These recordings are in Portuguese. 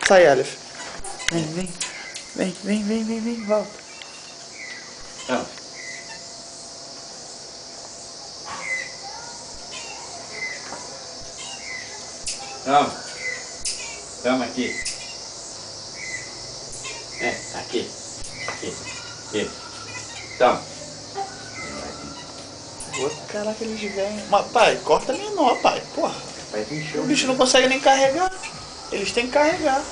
Sai, Aleph. Vem, volta. Não. Toma. Toma aqui. Aqui. Toma. Caraca, eles vêm. Mas, pai, corta menor, pai. Porra. Vai encher O bicho não consegue nem carregar. Eles têm que carregar.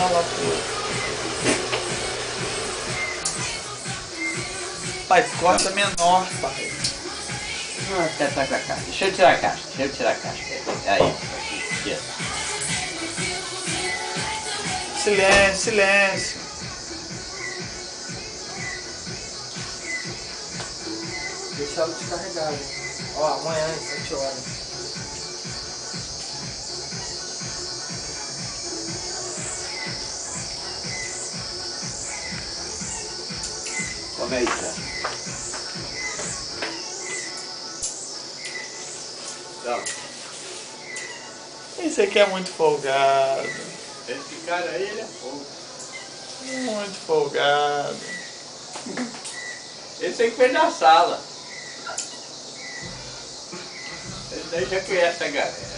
Olha lá, pô. Pai, corta menor, pai. Tá com a caixa. Deixa eu tirar a caixa. Aí. Aqui. Silêncio. Deixa ela descarregada. Ó, amanhã às 7 horas. Come aí, cara. Tchau. Esse aqui é muito folgado. Esse cara aí, ele é fogo. Muito folgado. Esse aí que fez na sala. Esse daí já conhece a galera.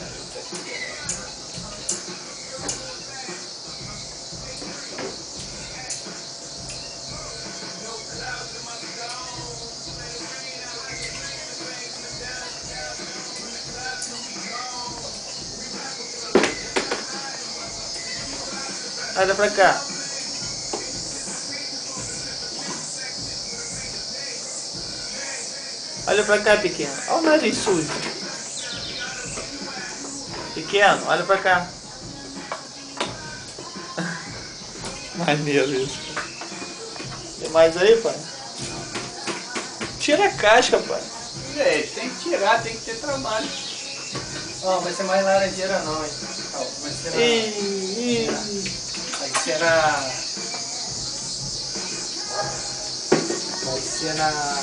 Olha pra cá. Olha pra cá, pequeno. Olha o nariz sujo. Pequeno, olha pra cá. Maneiro isso. Tem mais aí, pai? Tira a casca, pai. Gente, tem que tirar, tem que ter trabalho. Ó, vai ser mais laranjeira não, hein? Ó, vai ser na... Vai ser na...